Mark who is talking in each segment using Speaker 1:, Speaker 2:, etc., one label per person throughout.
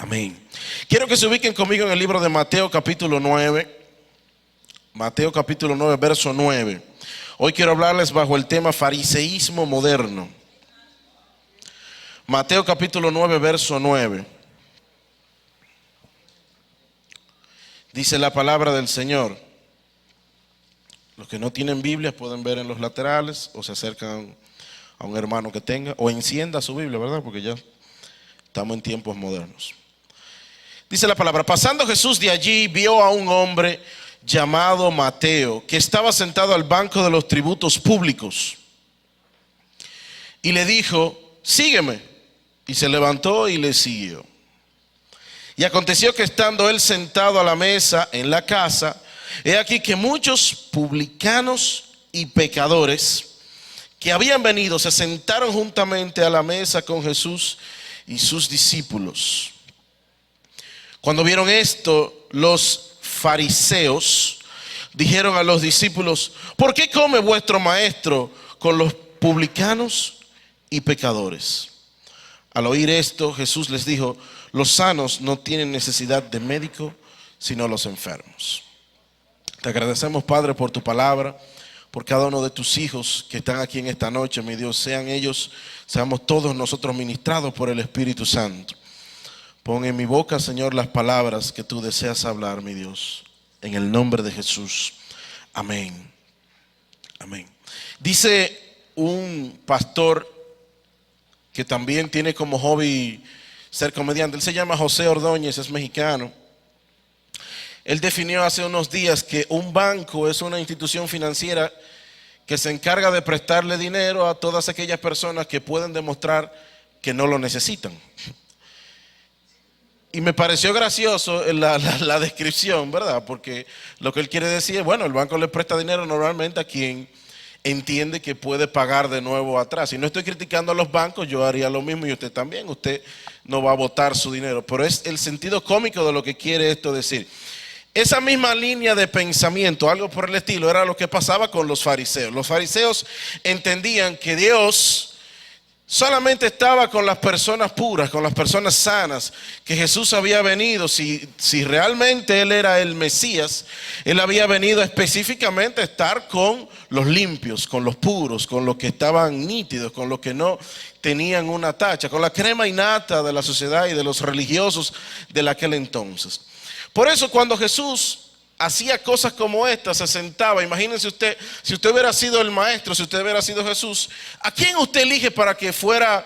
Speaker 1: Amén. Quiero que se ubiquen conmigo en el libro de Mateo capítulo 9. Mateo capítulo 9, verso 9. Hoy quiero hablarles bajo el tema fariseísmo moderno. Mateo capítulo 9, verso 9. Dice la palabra del Señor. Los que no tienen Biblia pueden ver en los laterales o se acercan a un hermano que tenga o encienda su Biblia, ¿verdad? Porque ya estamos en tiempos modernos. Dice la palabra: pasando Jesús de allí, vio a un hombre llamado Mateo, que estaba sentado al banco de los tributos públicos, y le dijo: sígueme. Y se levantó y le siguió. Y aconteció que estando él sentado a la mesa en la casa, he aquí que muchos publicanos y pecadores que habían venido se sentaron juntamente a la mesa con Jesús y sus discípulos. Cuando vieron esto, los fariseos dijeron a los discípulos: ¿por qué come vuestro maestro con los publicanos y pecadores? Al oír esto, Jesús les dijo: los sanos no tienen necesidad de médico, sino los enfermos. Te agradecemos, Padre, por tu palabra, por cada uno de tus hijos que están aquí en esta noche, mi Dios. Seamos todos nosotros ministrados por el Espíritu Santo. Pon en mi boca, Señor, las palabras que tú deseas hablar, mi Dios, en el nombre de Jesús. Amén. Amén. Dice un pastor que también tiene como hobby ser comediante. Él se llama José Ordóñez, es mexicano. Él definió hace unos días que un banco es una institución financiera que se encarga de prestarle dinero a todas aquellas personas que pueden demostrar que no lo necesitan. Y me pareció gracioso la descripción, ¿verdad? Porque lo que él quiere decir es, bueno, el banco le presta dinero normalmente a quien entiende que puede pagar de nuevo atrás. Y no estoy criticando a los bancos, yo haría lo mismo y usted también. Usted no va a botar su dinero, pero es el sentido cómico de lo que quiere esto decir. Esa misma línea de pensamiento, algo por el estilo, era lo que pasaba con los fariseos. Los fariseos entendían que Dios solamente estaba con las personas puras, con las personas sanas, que Jesús había venido, si realmente Él era el Mesías, Él había venido específicamente a estar con los limpios, con los puros, con los que estaban nítidos, con los que no tenían una tacha, con la crema innata de la sociedad y de los religiosos de aquel entonces. Por eso cuando Jesús hacía cosas como esta, se sentaba. Imagínense usted, si usted hubiera sido el maestro, si usted hubiera sido Jesús, ¿a quién usted elige para que fueran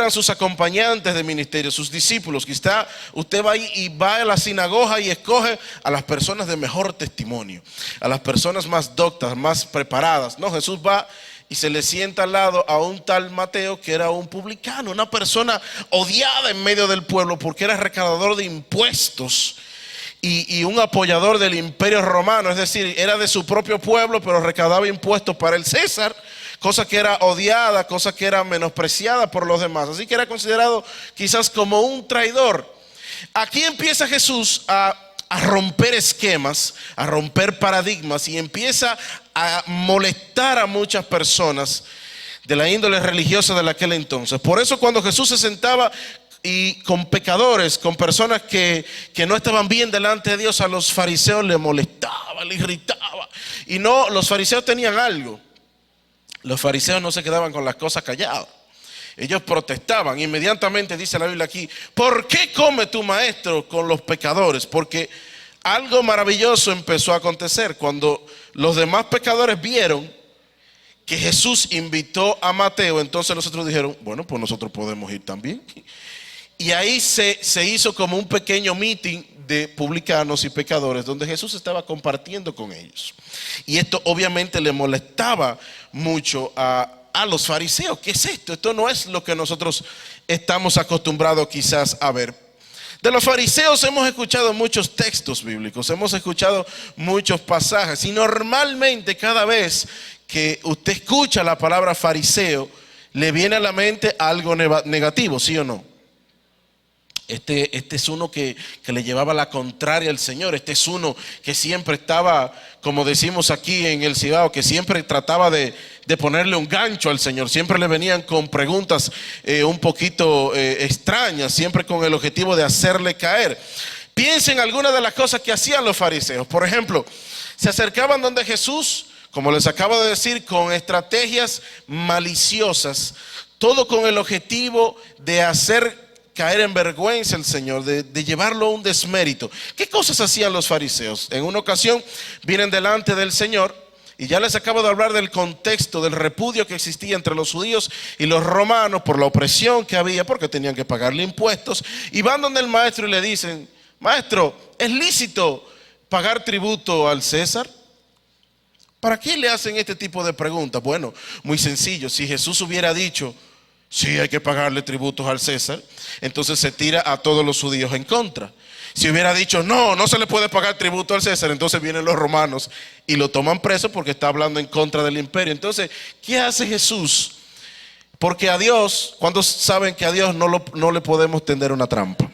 Speaker 1: sus acompañantes de ministerio, sus discípulos? Quizá usted va a la sinagoga y escoge a las personas de mejor testimonio, a las personas más doctas, más preparadas. No, Jesús va y se le sienta al lado a un tal Mateo, que era un publicano, una persona odiada en medio del pueblo porque era recaudador de impuestos y un apoyador del imperio romano. Es decir, era de su propio pueblo, pero recaudaba impuestos para el César, cosa que era odiada, cosa que era menospreciada por los demás. Así que era considerado quizás como un traidor. Aquí empieza Jesús a romper esquemas, a romper paradigmas, y empieza a molestar a muchas personas de la índole religiosa de aquel entonces. Por eso cuando Jesús se sentaba y con pecadores, con personas que no estaban bien delante de Dios, a los fariseos les molestaba, les irritaba. Y no, los fariseos tenían algo. Los fariseos no se quedaban con las cosas calladas. Ellos protestaban. Inmediatamente dice la Biblia aquí: ¿por qué come tu maestro con los pecadores? Porque algo maravilloso empezó a acontecer. Cuando los demás pecadores vieron que Jesús invitó a Mateo, entonces los otros dijeron: bueno, pues nosotros podemos ir también. Y ahí se hizo como un pequeño meeting de publicanos y pecadores, donde Jesús estaba compartiendo con ellos. Y esto obviamente le molestaba mucho a los fariseos. ¿Qué es esto? Esto no es lo que nosotros estamos acostumbrados quizás a ver. De los fariseos hemos escuchado muchos textos bíblicos, hemos escuchado muchos pasajes, y normalmente cada vez que usted escucha la palabra fariseo, le viene a la mente algo negativo, ¿sí o no? Este es uno que le llevaba la contraria al Señor. Este es uno que siempre estaba, como decimos aquí en el Cibao, que siempre trataba de ponerle un gancho al Señor. Siempre le venían con preguntas un poquito extrañas, siempre con el objetivo de hacerle caer. Piensen en algunas de las cosas que hacían los fariseos. Por ejemplo, se acercaban donde Jesús, como les acabo de decir, con estrategias maliciosas, todo con el objetivo de hacer caer en vergüenza al Señor, de llevarlo a un desmérito. ¿Qué cosas hacían los fariseos? En una ocasión vienen delante del Señor, y ya les acabo de hablar del contexto, del repudio que existía entre los judíos y los romanos por la opresión que había, porque tenían que pagarle impuestos, y van donde el maestro y le dicen: maestro, ¿es lícito pagar tributo al César? ¿Para qué le hacen este tipo de preguntas? Bueno, muy sencillo. Si Jesús hubiera dicho: sí, hay que pagarle tributos al César, entonces se tira a todos los judíos en contra. Si hubiera dicho: no, no se le puede pagar tributo al César, entonces vienen los romanos y lo toman preso porque está hablando en contra del imperio. Entonces, ¿qué hace Jesús? Porque a Dios, cuando saben que a Dios no le podemos tender una trampa.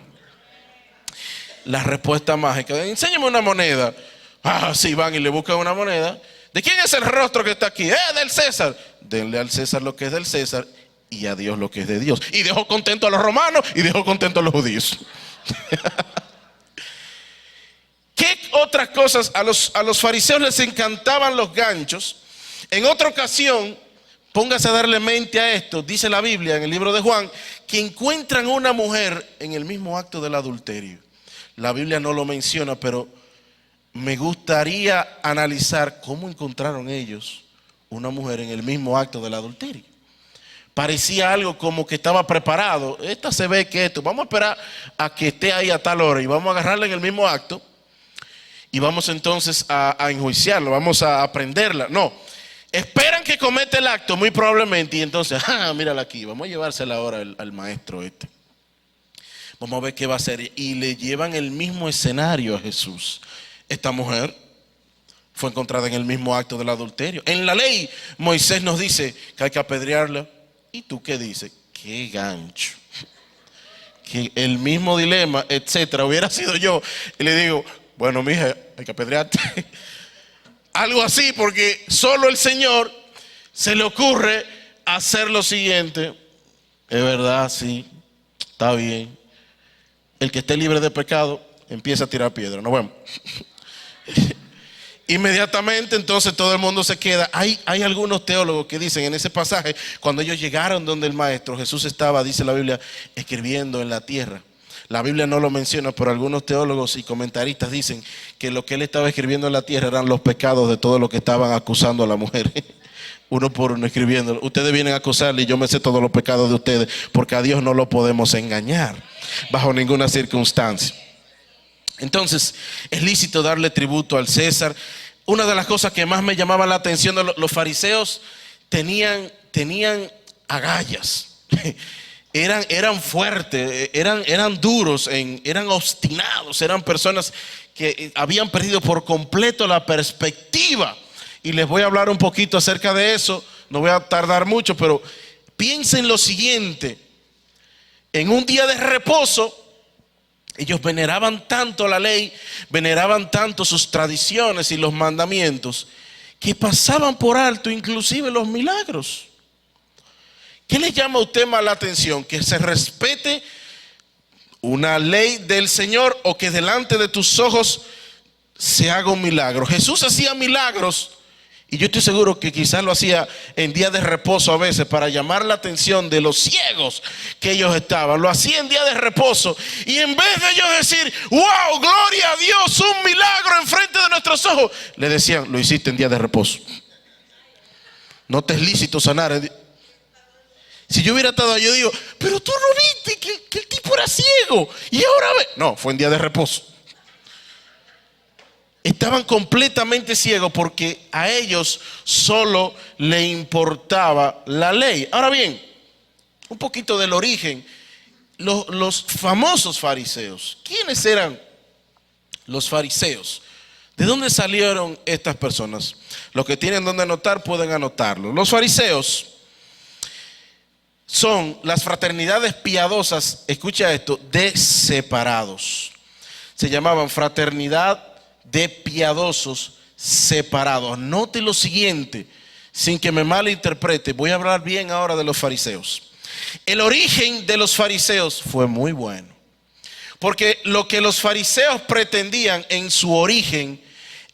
Speaker 1: La respuesta mágica: enséñame una moneda. Ah, sí, van y le buscan una moneda. ¿De quién es el rostro que está aquí? Del César. Denle al César lo que es del César y a Dios lo que es de Dios. Y dejó contento a los romanos y dejó contento a los judíos. ¿Qué otras cosas? A los fariseos les encantaban los ganchos. En otra ocasión, póngase a darle mente a esto, dice la Biblia en el libro de Juan, que encuentran a una mujer en el mismo acto del adulterio. La Biblia no lo menciona, pero me gustaría analizar cómo encontraron ellos una mujer en el mismo acto del adulterio. Parecía algo como que estaba preparado. Esta se ve que esto, vamos a esperar a que esté ahí a tal hora y vamos a agarrarla en el mismo acto y vamos entonces a enjuiciarlo, vamos a aprenderla. No, esperan que cometa el acto muy probablemente y entonces, mírala aquí, vamos a llevársela ahora al maestro este. Vamos a ver qué va a hacer. Y le llevan el mismo escenario a Jesús. Esta mujer fue encontrada en el mismo acto del adulterio. En la ley, Moisés nos dice que hay que apedrearla. ¿Y tú qué dices? ¡Qué gancho! Que el mismo dilema, etcétera, hubiera sido yo. Y le digo: bueno, mija, hay que apedrearte. Algo así, porque solo el Señor se le ocurre hacer lo siguiente. Es verdad, sí, está bien. El que esté libre de pecado empieza a tirar piedra. Nos vemos. Inmediatamente entonces todo el mundo se queda. Hay algunos teólogos que dicen en ese pasaje, cuando ellos llegaron donde el maestro, Jesús estaba, dice la Biblia, escribiendo en la tierra. La Biblia no lo menciona, pero algunos teólogos y comentaristas dicen que lo que él estaba escribiendo en la tierra eran los pecados de todo lo que estaban acusando a la mujer. Uno por uno escribiendo: ustedes vienen a acusarle y yo me sé todos los pecados de ustedes, porque a Dios no lo podemos engañar bajo ninguna circunstancia. Entonces, es lícito darle tributo al César. Una de las cosas que más me llamaba la atención de los fariseos, tenían agallas. Eran fuertes, eran duros, eran obstinados, eran personas que habían perdido por completo la perspectiva. Y les voy a hablar un poquito acerca de eso, no voy a tardar mucho, pero piensen lo siguiente: en un día de reposo, ellos veneraban tanto la ley, veneraban tanto sus tradiciones y los mandamientos, que pasaban por alto inclusive los milagros. ¿Qué les llama a usted más la atención? ¿Que se respete una ley del Señor o que delante de tus ojos se haga un milagro? Jesús hacía milagros, y yo estoy seguro que quizás lo hacía en días de reposo a veces para llamar la atención de los ciegos que ellos estaban. Lo hacía en días de reposo, y en vez de ellos decir: wow, gloria a Dios, un milagro enfrente de nuestros ojos, le decían: lo hiciste en día de reposo, no te es lícito sanar. Si yo hubiera estado ahí, yo digo: pero tú no viste que el tipo era ciego y ahora ve. No, fue en día de reposo. Estaban completamente ciegos porque a ellos solo le importaba la ley. Ahora bien, un poquito del origen. Los famosos fariseos. ¿Quiénes eran los fariseos? ¿De dónde salieron estas personas? Los que tienen donde anotar pueden anotarlo. Los fariseos son las fraternidades piadosas, escucha esto, de separados. Se llamaban fraternidad de piadosos separados. Note lo siguiente, sin que me malinterprete, voy a hablar bien ahora de los fariseos. El origen de los fariseos fue muy bueno, porque lo que los fariseos pretendían en su origen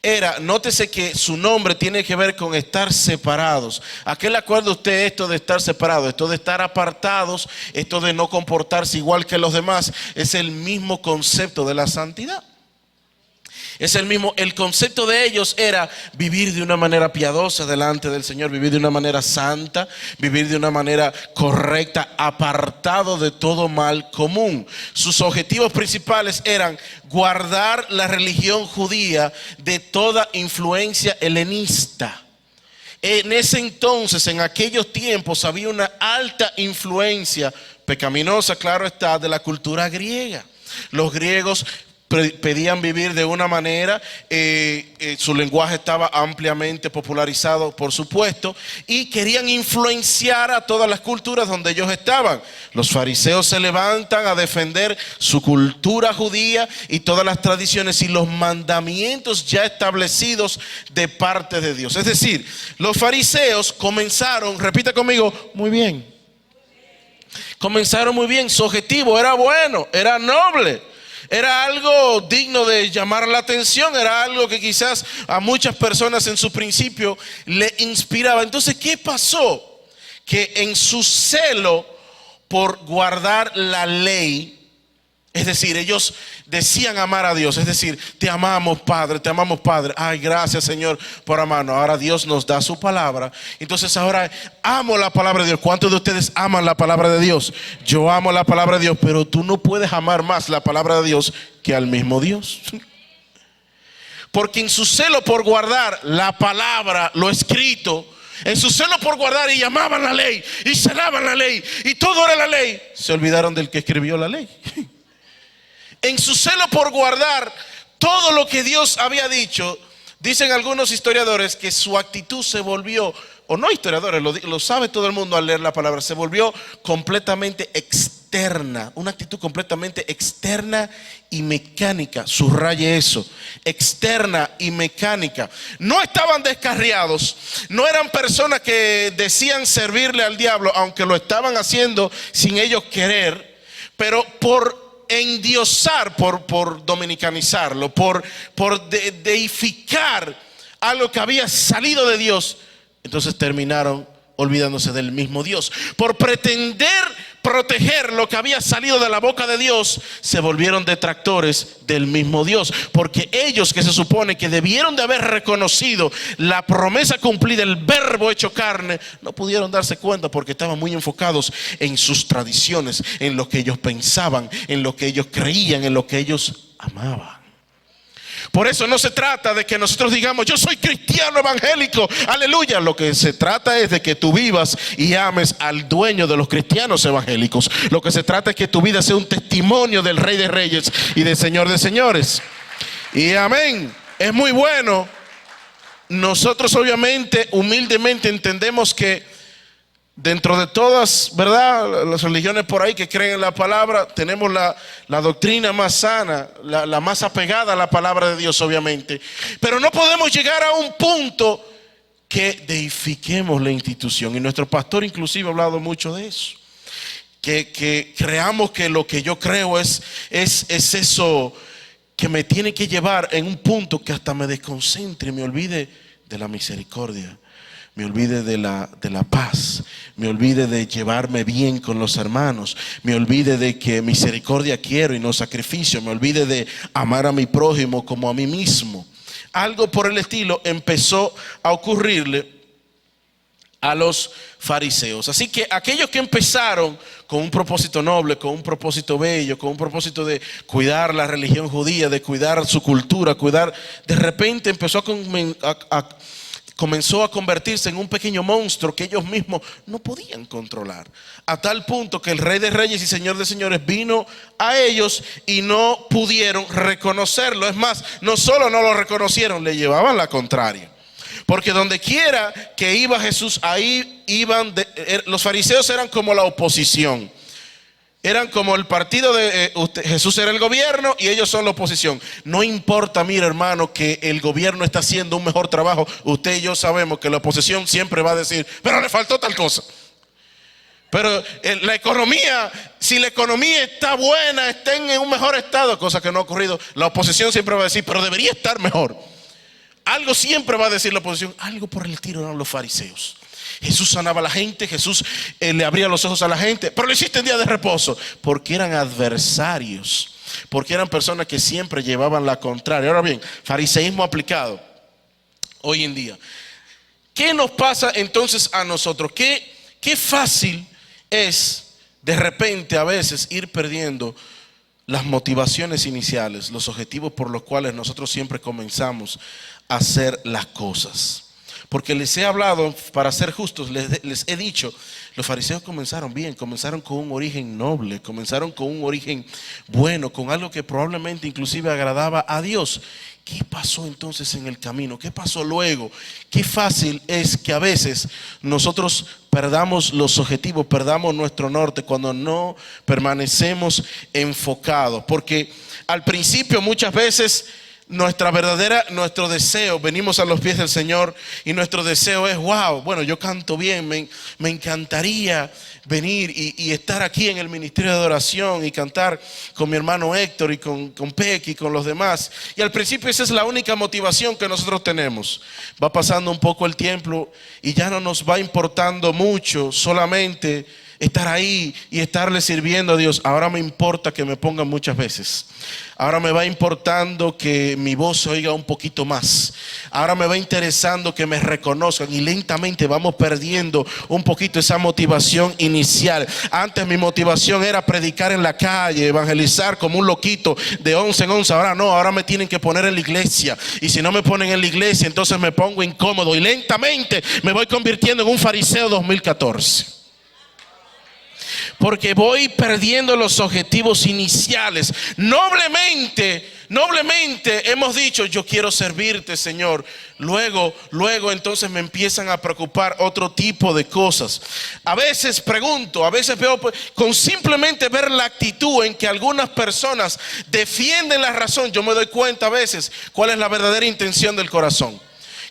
Speaker 1: era, nótese que su nombre tiene que ver con estar separados. ¿A qué le acuerda usted esto de estar separados? Esto de estar apartados, esto de no comportarse igual que los demás, es el mismo concepto de la santidad. Es el mismo, el concepto de ellos era vivir de una manera piadosa delante del Señor, vivir de una manera santa, vivir de una manera correcta, apartado de todo mal común. Sus objetivos principales eran guardar la religión judía de toda influencia helenista. En ese entonces, en aquellos tiempos, había una alta influencia pecaminosa, claro está, de la cultura griega. Los griegos pedían vivir de una manera, su lenguaje estaba ampliamente popularizado, por supuesto, y querían influenciar a todas las culturas donde ellos estaban. Los fariseos se levantan a defender su cultura judía y todas las tradiciones y los mandamientos ya establecidos de parte de Dios. Es decir, los fariseos comenzaron, repita conmigo, muy bien. Comenzaron muy bien, su objetivo era bueno, era noble. Era algo digno de llamar la atención, era algo que quizás a muchas personas en su principio le inspiraba. Entonces, ¿qué pasó? Que en su celo por guardar la ley, es decir, ellos decían amar a Dios, es decir, te amamos Padre, te amamos Padre. Ay, gracias Señor por amarnos. Ahora Dios nos da su palabra. Entonces ahora amo la palabra de Dios. ¿Cuántos de ustedes aman la palabra de Dios? Yo amo la palabra de Dios, pero tú no puedes amar más la palabra de Dios que al mismo Dios. Porque en su celo por guardar la palabra, lo escrito, en su celo por guardar y llamaban la ley y celaban la ley y todo era la ley, se olvidaron del que escribió la ley. En su celo por guardar todo lo que Dios había dicho, dicen algunos historiadores que su actitud se volvió, o no historiadores, lo sabe todo el mundo al leer la palabra, se volvió completamente externa, una actitud completamente externa y mecánica. Subraye eso, externa y mecánica. No estaban descarriados, no eran personas que decían servirle al diablo, aunque lo estaban haciendo sin ellos querer, pero por endiosar, por dominicanizarlo, por deificar algo que había salido de Dios, entonces terminaron olvidándose del mismo Dios. Por pretender proteger lo que había salido de la boca de Dios, se volvieron detractores del mismo Dios, porque ellos, que se supone que debieron de haber reconocido la promesa cumplida, el verbo hecho carne, no pudieron darse cuenta porque estaban muy enfocados en sus tradiciones, en lo que ellos pensaban, en lo que ellos creían, en lo que ellos amaban. Por eso no se trata de que nosotros digamos yo soy cristiano evangélico, aleluya. Lo que se trata es de que tú vivas y ames al dueño de los cristianos evangélicos. Lo que se trata es que tu vida sea un testimonio del Rey de Reyes y del Señor de Señores. Y amén, es muy bueno. Nosotros obviamente, humildemente entendemos que dentro de todas, ¿verdad?, las religiones por ahí que creen en la palabra, tenemos la doctrina más sana, la más apegada a la palabra de Dios, obviamente. Pero no podemos llegar a un punto que deifiquemos la institución. Y nuestro pastor inclusive ha hablado mucho de eso. Que creamos que lo que yo creo es eso que me tiene que llevar en un punto que hasta me desconcentre y me olvide de la misericordia. Me olvide de la paz, me olvide de llevarme bien con los hermanos, me olvide de que misericordia quiero y no sacrificio, me olvide de amar a mi prójimo como a mí mismo. Algo por el estilo empezó a ocurrirle a los fariseos. Así que aquellos que empezaron con un propósito noble, con un propósito bello, con un propósito de cuidar la religión judía, de cuidar su cultura, de repente comenzó a convertirse en un pequeño monstruo que ellos mismos no podían controlar, a tal punto que el Rey de Reyes y Señor de Señores vino a ellos y no pudieron reconocerlo. Es más, no solo no lo reconocieron, le llevaban la contraria. Porque donde quiera que iba Jesús, ahí iban, los fariseos eran como la oposición. Eran como el partido de Jesús era el gobierno y ellos son la oposición. No importa, mira hermano, que el gobierno está haciendo un mejor trabajo. Usted y yo sabemos que la oposición siempre va a decir, pero le faltó tal cosa. Pero la economía, si la economía está buena, está en un mejor estado, cosa que no ha ocurrido, la oposición siempre va a decir, pero debería estar mejor. Algo siempre va a decir la oposición, algo por el estilo eran los fariseos. Jesús sanaba a la gente, Jesús le abría los ojos a la gente, pero lo hiciste en día de reposo, porque eran adversarios, porque eran personas que siempre llevaban la contraria. Ahora bien, fariseísmo aplicado hoy en día. ¿Qué nos pasa entonces a nosotros? Qué fácil es de repente a veces ir perdiendo las motivaciones iniciales, los objetivos por los cuales nosotros siempre comenzamos a hacer las cosas. Porque les he hablado, para ser justos, les he dicho, los fariseos comenzaron bien, comenzaron con un origen noble, comenzaron con un origen bueno, con algo que probablemente inclusive agradaba a Dios. ¿Qué pasó entonces en el camino? ¿Qué pasó luego? Qué fácil es que a veces nosotros perdamos los objetivos, perdamos nuestro norte cuando no permanecemos enfocados. Porque al principio muchas veces nuestro deseo, venimos a los pies del Señor y nuestro deseo es, wow, bueno, yo canto bien, me encantaría venir y estar aquí en el ministerio de adoración y cantar con mi hermano Héctor y con Peck y con los demás. Y al principio esa es la única motivación que nosotros tenemos. Va pasando un poco el tiempo y ya no nos va importando mucho solamente estar ahí y estarle sirviendo a Dios. Ahora me importa que me pongan muchas veces. Ahora me va importando que mi voz se oiga un poquito más. Ahora me va interesando que me reconozcan y lentamente vamos perdiendo un poquito esa motivación inicial. Antes mi motivación era predicar en la calle, evangelizar como un loquito de 11 en 11. Ahora no, ahora me tienen que poner en la iglesia. Y si no me ponen en la iglesia, entonces me pongo incómodo y lentamente me voy convirtiendo en un fariseo 2014. Porque voy perdiendo los objetivos iniciales. Noblemente hemos dicho, yo quiero servirte, Señor. Luego entonces me empiezan a preocupar otro tipo de cosas. A veces pregunto, a veces veo, con simplemente ver la actitud en que algunas personas defienden la razón, yo me doy cuenta a veces cuál es la verdadera intención del corazón.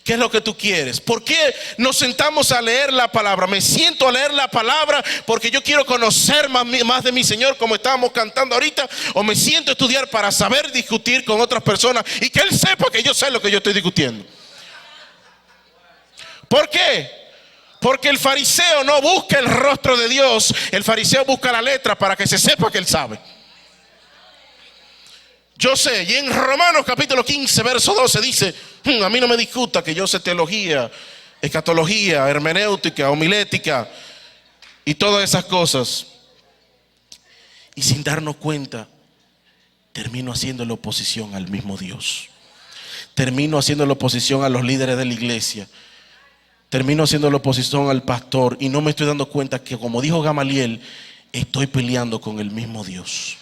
Speaker 1: ¿Qué es lo que tú quieres? ¿Por qué nos sentamos a leer la palabra? Me siento a leer la palabra porque yo quiero conocer más de mi Señor, como estábamos cantando ahorita, o me siento a estudiar para saber discutir con otras personas y que Él sepa que yo sé lo que yo estoy discutiendo. ¿Por qué? Porque el fariseo no busca el rostro de Dios, el fariseo busca la letra para que se sepa que Él sabe. Yo sé, y en Romanos capítulo 15, verso 12 dice, a mí no me discuta que yo sé teología, escatología, hermenéutica, homilética y todas esas cosas. Y sin darnos cuenta, termino haciendo oposición al mismo Dios. Termino haciendo oposición a los líderes de la iglesia. Termino haciendo oposición al pastor y no me estoy dando cuenta que, como dijo Gamaliel, estoy peleando con el mismo Dios.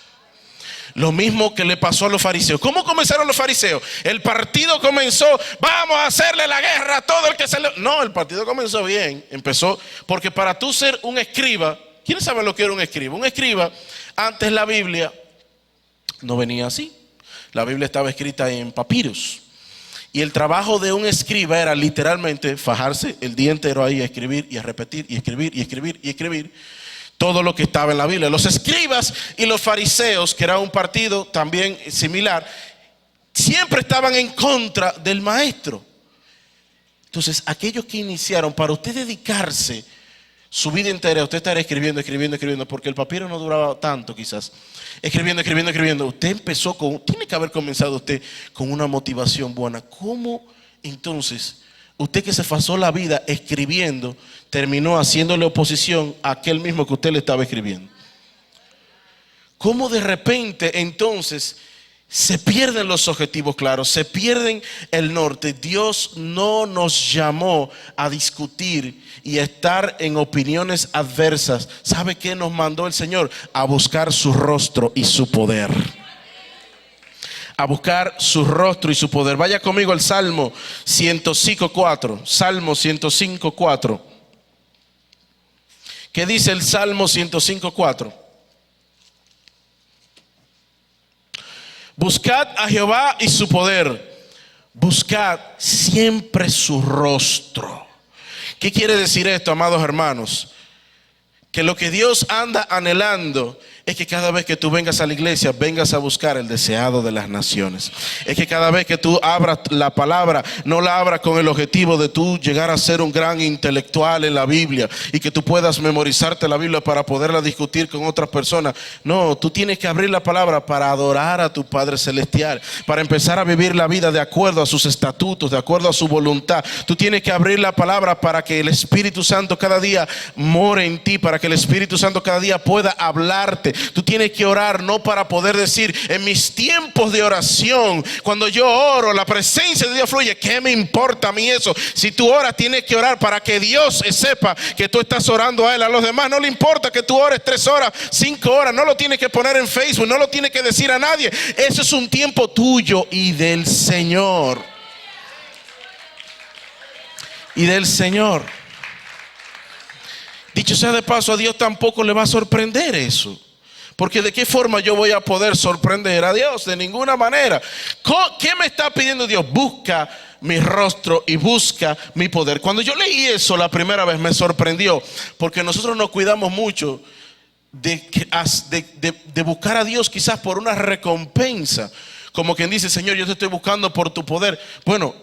Speaker 1: Lo mismo que le pasó a los fariseos. ¿Cómo comenzaron los fariseos? El partido comenzó, vamos a hacerle la guerra a todo el que se le... No, el partido comenzó bien. Empezó, porque para tú ser un escriba, ¿quiénes saben lo que era un escriba? Un escriba, antes la Biblia no venía así. La Biblia estaba escrita en papiros. Y el trabajo de un escriba era literalmente fajarse el día entero ahí a escribir y a repetir y escribir y escribir y escribir todo lo que estaba en la Biblia. Los escribas y los fariseos, que era un partido también similar, siempre estaban en contra del maestro. Entonces, aquellos que iniciaron, para usted dedicarse su vida entera, usted estar escribiendo, porque el papiro no duraba tanto quizás, escribiendo, usted empezó tiene que haber comenzado usted con una motivación buena. ¿Cómo entonces usted, que se pasó la vida escribiendo, terminó haciéndole oposición a aquel mismo que usted le estaba escribiendo? ¿Cómo de repente entonces se pierden los objetivos claros, se pierden el norte? Dios no nos llamó a discutir y a estar en opiniones adversas. ¿Sabe qué nos mandó el Señor? A buscar su rostro y su poder. a buscar su rostro y su poder. Vaya conmigo al Salmo 105:4. Salmo 105:4. ¿Qué dice el Salmo 105:4? Buscad a Jehová y su poder. Buscad siempre su rostro. ¿Qué quiere decir esto, amados hermanos? Que lo que Dios anda anhelando es que cada vez que tú vengas a la iglesia, vengas a buscar el deseado de las naciones. Es que cada vez que tú abras la palabra, no la abras con el objetivo de tú llegar a ser un gran intelectual en la Biblia y que tú puedas memorizarte la Biblia para poderla discutir con otras personas. No, tú tienes que abrir la palabra para adorar a tu Padre Celestial, para empezar a vivir la vida de acuerdo a sus estatutos, de acuerdo a su voluntad. Tú tienes que abrir la palabra para que el Espíritu Santo cada día more en ti, para que el Espíritu Santo cada día pueda hablarte. Tú tienes que orar no para poder decir, en mis tiempos de oración, cuando yo oro, la presencia de Dios fluye. ¿Qué me importa a mí eso? Si tú oras, tienes que orar para que Dios sepa que tú estás orando a Él. A los demás no le importa que tú ores 3 horas, 5 horas. No lo tienes que poner en Facebook, no lo tienes que decir a nadie. Eso es un tiempo tuyo y del Señor. Y del Señor. Dicho sea de paso, a Dios tampoco le va a sorprender eso. Porque ¿de qué forma yo voy a poder sorprender a Dios? De ninguna manera. ¿Qué me está pidiendo Dios? Busca mi rostro y busca mi poder. Cuando yo leí eso la primera vez me sorprendió. Porque nosotros nos cuidamos mucho de buscar a Dios quizás por una recompensa. Como quien dice, Señor, yo te estoy buscando por tu poder. Bueno,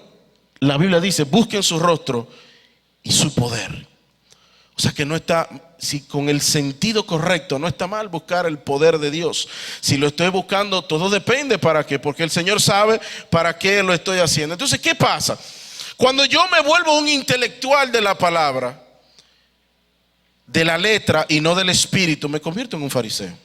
Speaker 1: la Biblia dice, busquen su rostro y su poder. O sea que no está, si con el sentido correcto, no está mal buscar el poder de Dios. Si lo estoy buscando, todo depende para qué, porque el Señor sabe para qué lo estoy haciendo. Entonces, ¿qué pasa? Cuando yo me vuelvo un intelectual de la palabra, de la letra y no del espíritu, me convierto en un fariseo.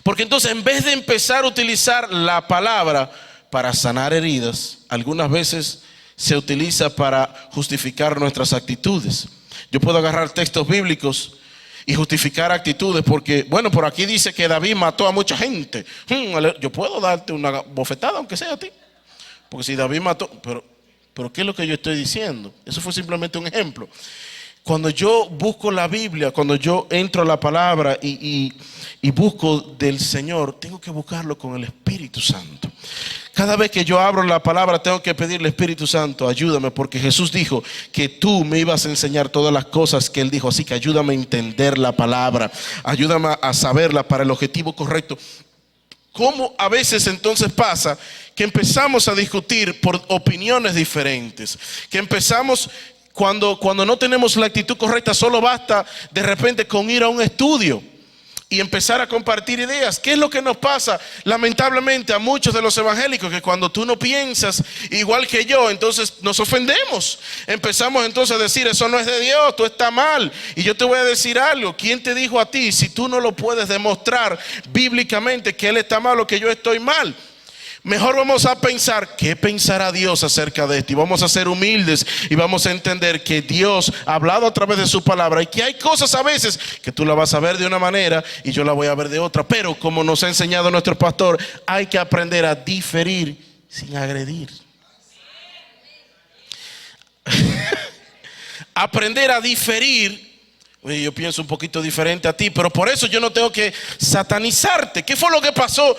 Speaker 1: Porque entonces, en vez de empezar a utilizar la palabra para sanar heridas, algunas veces se utiliza para justificar nuestras actitudes. Yo puedo agarrar textos bíblicos y justificar actitudes porque, bueno, por aquí dice que David mató a mucha gente. Yo puedo darte una bofetada, aunque sea a ti. Porque si David mató, pero ¿qué es lo que yo estoy diciendo? Eso fue simplemente un ejemplo. Cuando yo busco la Biblia, cuando yo entro a la palabra y busco del Señor, tengo que buscarlo con el Espíritu Santo. Cada vez que yo abro la palabra tengo que pedirle, Espíritu Santo, ayúdame, porque Jesús dijo que tú me ibas a enseñar todas las cosas que Él dijo. Así que ayúdame a entender la palabra, ayúdame a saberla para el objetivo correcto. ¿Cómo a veces entonces pasa que empezamos a discutir por opiniones diferentes? Que empezamos, cuando no tenemos la actitud correcta, solo basta de repente con ir a un estudio y empezar a compartir ideas. ¿Qué es lo que nos pasa lamentablemente a muchos de los evangélicos? Que cuando tú no piensas igual que yo, entonces nos ofendemos. Empezamos entonces a decir, eso no es de Dios, tú estás mal. Y yo te voy a decir algo, ¿quién te dijo a ti, si tú no lo puedes demostrar bíblicamente que Él está mal o que yo estoy mal? Mejor vamos a pensar, ¿qué pensará Dios acerca de esto? Y vamos a ser humildes y vamos a entender que Dios ha hablado a través de su palabra y que hay cosas a veces que tú la vas a ver de una manera y yo la voy a ver de otra. Pero como nos ha enseñado nuestro pastor, hay que aprender a diferir sin agredir. Aprender a diferir. Oye, yo pienso un poquito diferente a ti, pero por eso yo no tengo que satanizarte. ¿Qué fue lo que pasó?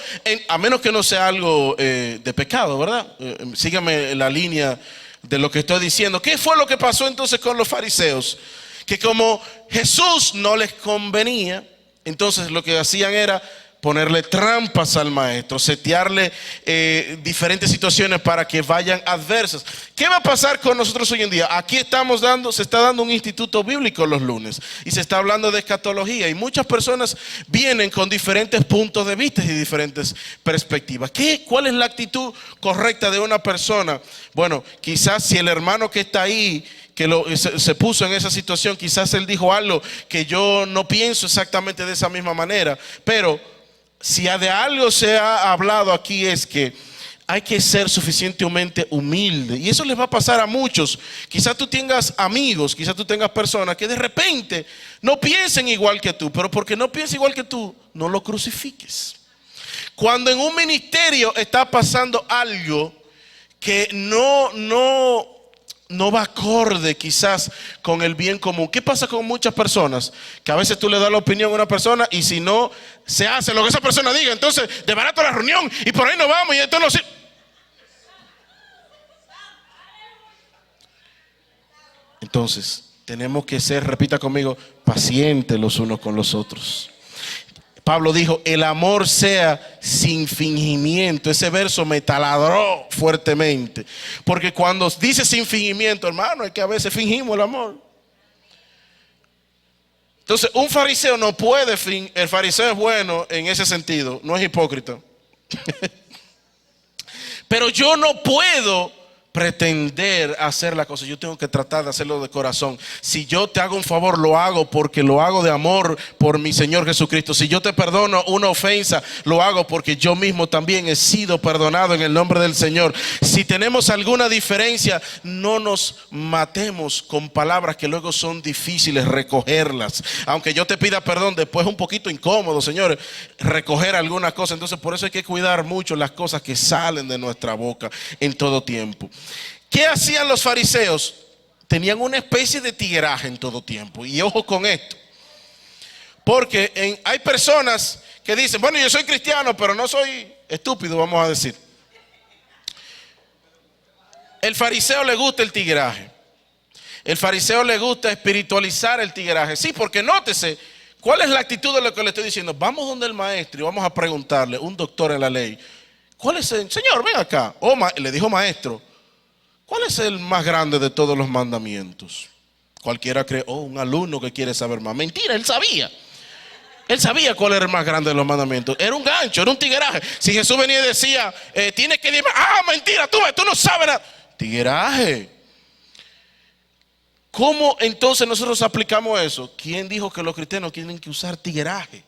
Speaker 1: A menos que no sea algo de pecado, ¿verdad? Sígame la línea de lo que estoy diciendo. ¿Qué fue lo que pasó entonces con los fariseos? Que como Jesús no les convenía, entonces lo que hacían era ponerle trampas al maestro, setearle diferentes situaciones para que vayan adversas. ¿Qué va a pasar con nosotros hoy en día? Aquí se está dando un instituto bíblico los lunes y se está hablando de escatología y muchas personas vienen con diferentes puntos de vista y diferentes perspectivas. ¿Cuál es la actitud correcta de una persona? Bueno, quizás si el hermano que está ahí que se puso en esa situación, quizás él dijo algo que yo no pienso exactamente de esa misma manera, pero si de algo se ha hablado aquí es que hay que ser suficientemente humilde. Y eso les va a pasar a muchos. Quizás tú tengas amigos, quizás tú tengas personas que de repente no piensen igual que tú. Pero porque no piensen igual que tú, no lo crucifiques. Cuando en un ministerio está pasando algo que no va acorde quizás con el bien común. ¿Qué pasa con muchas personas? Que a veces tú le das la opinión a una persona y si no se hace lo que esa persona diga, entonces desbarato la reunión y por ahí nos vamos y entonces no. Entonces, tenemos que ser, repita conmigo, pacientes los unos con los otros. Pablo dijo, el amor sea sin fingimiento. Ese verso me taladró fuertemente. Porque cuando dice sin fingimiento, hermano, es que a veces fingimos el amor. Entonces, un fariseo no puede fingir. El fariseo es bueno en ese sentido, no es hipócrita. Pero yo no puedo pretender hacer la cosa. Yo tengo que tratar de hacerlo de corazón. Si yo te hago un favor, lo hago porque lo hago de amor por mi Señor Jesucristo. Si yo te perdono una ofensa, lo hago porque yo mismo también he sido perdonado en el nombre del Señor. Si tenemos alguna diferencia, no nos matemos con palabras que luego son difíciles recogerlas. Aunque yo te pida perdón, después es un poquito incómodo, señores, recoger alguna cosa. Entonces por eso hay que cuidar mucho las cosas que salen de nuestra boca en todo tiempo. ¿Qué hacían los fariseos? Tenían una especie de tigueraje en todo tiempo. Y ojo con esto. Porque hay personas que dicen, bueno, yo soy cristiano, pero no soy estúpido, vamos a decir. El fariseo le gusta el tigueraje. El fariseo le gusta espiritualizar el tigueraje. Sí, porque nótese, ¿cuál es la actitud de lo que le estoy diciendo? Vamos donde el maestro y vamos a preguntarle, un doctor en la ley, ¿cuál es el, señor, ven acá? Le dijo maestro, ¿cuál es el más grande de todos los mandamientos? Cualquiera cree, un alumno que quiere saber más. Mentira, él sabía. Él sabía cuál era el más grande de los mandamientos. Era un gancho, era un tigueraje. Si Jesús venía y decía, tienes que decir, mentira, tú no sabes nada. Tigueraje. ¿Cómo entonces nosotros aplicamos eso? ¿Quién dijo que los cristianos tienen que usar tigueraje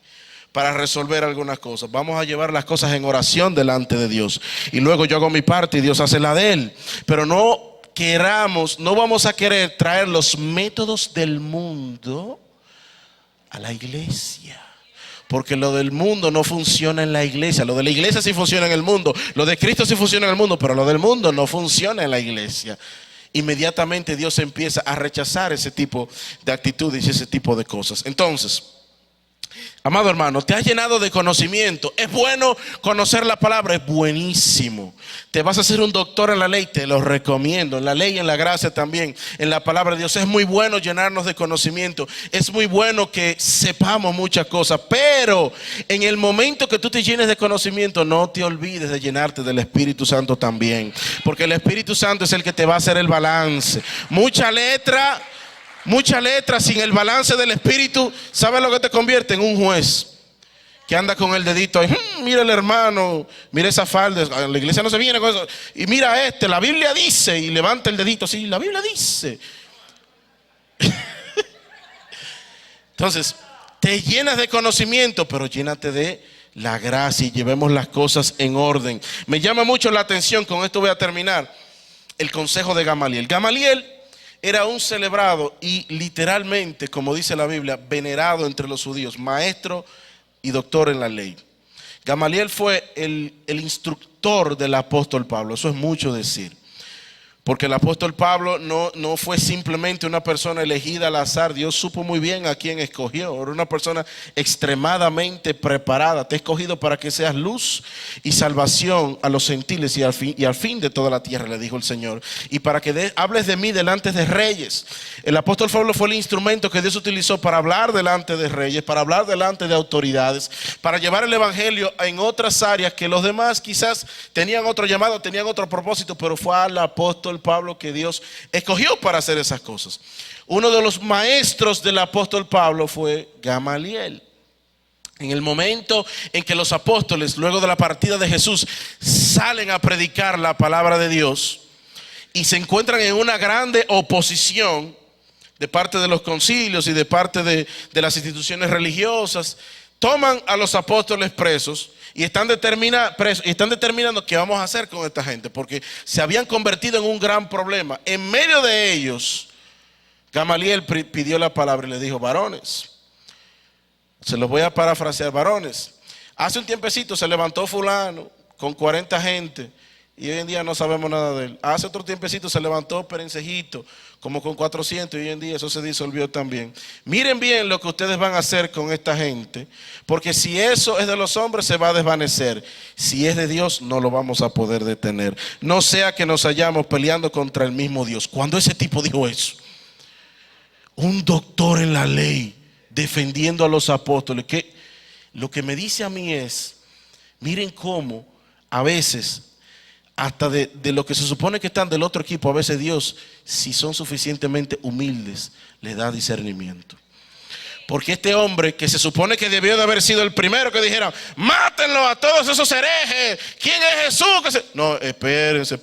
Speaker 1: para resolver algunas cosas? Vamos a llevar las cosas en oración delante de Dios. Y luego yo hago mi parte y Dios hace la de Él. Pero no vamos a querer traer los métodos del mundo a la iglesia. Porque lo del mundo no funciona en la iglesia. Lo de la iglesia sí funciona en el mundo. Lo de Cristo sí funciona en el mundo, pero lo del mundo no funciona en la iglesia. Inmediatamente Dios empieza a rechazar ese tipo de actitudes y ese tipo de cosas. Entonces, amado hermano, te has llenado de conocimiento. Es bueno conocer la palabra, es buenísimo. Te vas a hacer un doctor en la ley, te lo recomiendo. En la ley, en la gracia también, en la palabra de Dios. Es muy bueno llenarnos de conocimiento. Es muy bueno que sepamos muchas cosas. Pero en el momento que tú te llenes de conocimiento, no te olvides de llenarte del Espíritu Santo también. Porque el Espíritu Santo es el que te va a hacer el balance. Mucha letra sin el balance del Espíritu, ¿sabes lo que te convierte? En un juez que anda con el dedito ahí, mira el hermano, mira esa falda, la iglesia no se viene con eso, y mira la Biblia dice, y levanta el dedito así, la Biblia dice. Entonces, te llenas de conocimiento, pero llénate de la gracia y llevemos las cosas en orden. Me llama mucho la atención, con esto voy a terminar, el consejo de Gamaliel. Gamaliel era un celebrado y literalmente, como dice la Biblia, venerado entre los judíos, maestro y doctor en la ley. Gamaliel fue el instructor del apóstol Pablo. Eso es mucho decir. Porque el apóstol Pablo no fue simplemente una persona elegida al azar. Dios supo muy bien a quién escogió. Era una persona extremadamente preparada. Te he escogido para que seas luz y salvación a los gentiles y al fin de toda la tierra, le dijo el Señor. Y para que hables de mí delante de reyes. El apóstol Pablo fue el instrumento que Dios utilizó para hablar delante de reyes, para hablar delante de autoridades, para llevar el evangelio en otras áreas que los demás quizás tenían otro llamado, tenían otro propósito, pero fue al apóstol Pablo que Dios escogió para hacer esas cosas. Uno de los maestros del apóstol Pablo fue Gamaliel. En el momento en que los apóstoles, luego de la partida de Jesús, salen a predicar la palabra de Dios y se encuentran en una grande oposición de parte de los concilios y de parte de las instituciones religiosas, toman a los apóstoles presos y están determinando qué vamos a hacer con esta gente, porque se habían convertido en un gran problema. En medio de ellos, Gamaliel pidió la palabra y le dijo: varones, se los voy a parafrasear, varones, Hace un tiempecito se levantó fulano con 40 gente y hoy en día no sabemos nada de él. Hace otro tiempecito se levantó Perencejito como con 400 y hoy en día eso se disolvió también. Miren bien lo que ustedes van a hacer con esta gente, porque si eso es de los hombres se va a desvanecer. Si es de Dios no lo vamos a poder detener. No sea que nos hayamos peleando contra el mismo Dios. Cuando ese tipo dijo eso, un doctor en la ley defendiendo a los apóstoles, que lo que me dice a mí es, miren cómo a veces hasta de lo que se supone que están del otro equipo, a veces Dios, si son suficientemente humildes, les da discernimiento. Porque este hombre que se supone que debió de haber sido el primero que dijera, mátenlo a todos esos herejes, ¿quién es Jesús? No, espérense.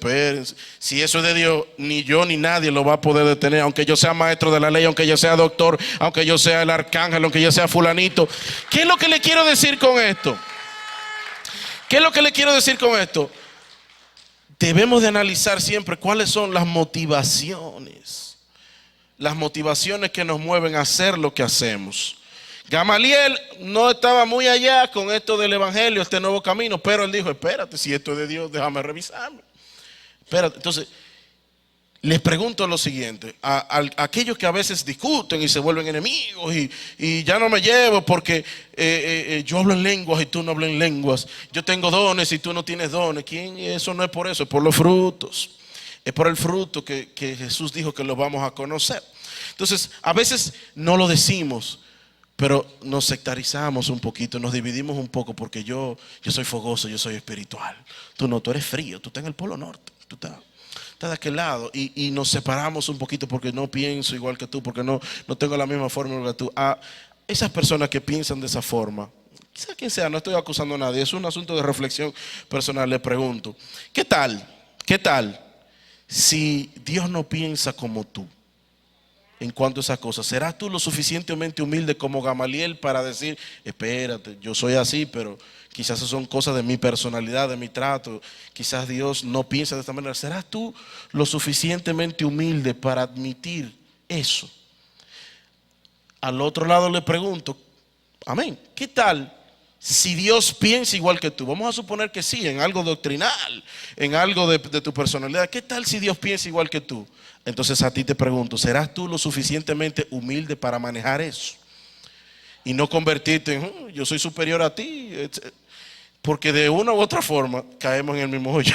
Speaker 1: Si eso es de Dios, ni yo ni nadie lo va a poder detener, aunque yo sea maestro de la ley, aunque yo sea doctor, aunque yo sea el arcángel, aunque yo sea fulanito. ¿Qué es lo que le quiero decir con esto? ¿Qué es lo que le quiero decir con esto? Debemos de analizar siempre cuáles son las motivaciones que nos mueven a hacer lo que hacemos. Gamaliel no estaba muy allá con esto del evangelio, este nuevo camino, pero él dijo, espérate, si esto es de Dios, déjame revisarme. Espérate, entonces, les pregunto lo siguiente, a aquellos que a veces discuten y se vuelven enemigos y ya no me llevo porque yo hablo en lenguas y tú no hablas en lenguas, yo tengo dones y tú no tienes dones. ¿Quién? Eso no es por eso, es por los frutos. Es por el fruto que Jesús dijo que lo vamos a conocer. Entonces, a veces no lo decimos, pero nos sectarizamos un poquito, nos dividimos un poco porque yo soy fogoso, yo soy espiritual. Tú no, tú eres frío, tú estás en el Polo Norte, tú estás de aquel lado y nos separamos un poquito porque no pienso igual que tú, porque no tengo la misma forma que tú. A esas personas que piensan de esa forma, sea quien sea, no estoy acusando a nadie, es un asunto de reflexión personal. Le pregunto, ¿qué tal si Dios no piensa como tú en cuanto a esas cosas? ¿Serás tú lo suficientemente humilde como Gamaliel para decir, espérate, yo soy así, pero quizás esas son cosas de mi personalidad, de mi trato, quizás Dios no piensa de esta manera? ¿Serás tú lo suficientemente humilde para admitir eso? Al otro lado le pregunto, amén, ¿qué tal si Dios piensa igual que tú? Vamos a suponer que sí, en algo doctrinal, en algo de tu personalidad. ¿Qué tal si Dios piensa igual que tú? Entonces a ti te pregunto, ¿serás tú lo suficientemente humilde para manejar eso? Y no convertirte en, yo soy superior a ti. Porque de una u otra forma caemos en el mismo hoyo.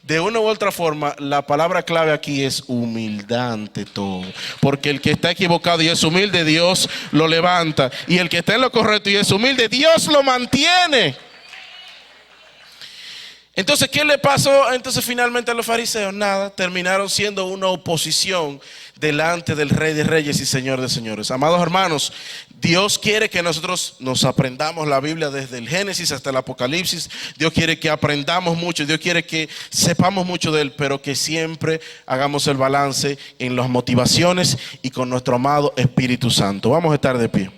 Speaker 1: De una u otra forma, la palabra clave aquí es humildad ante todo. Porque el que está equivocado y es humilde, Dios lo levanta. Y el que está en lo correcto y es humilde, Dios lo mantiene. Entonces, ¿qué le pasó entonces finalmente a los fariseos? Nada, terminaron siendo una oposición delante del Rey de Reyes y Señor de Señores. Amados hermanos, Dios quiere que nosotros nos aprendamos la Biblia desde el Génesis hasta el Apocalipsis. Dios quiere que aprendamos mucho, Dios quiere que sepamos mucho de Él, pero que siempre hagamos el balance en las motivaciones y con nuestro amado Espíritu Santo. Vamos a estar de pie.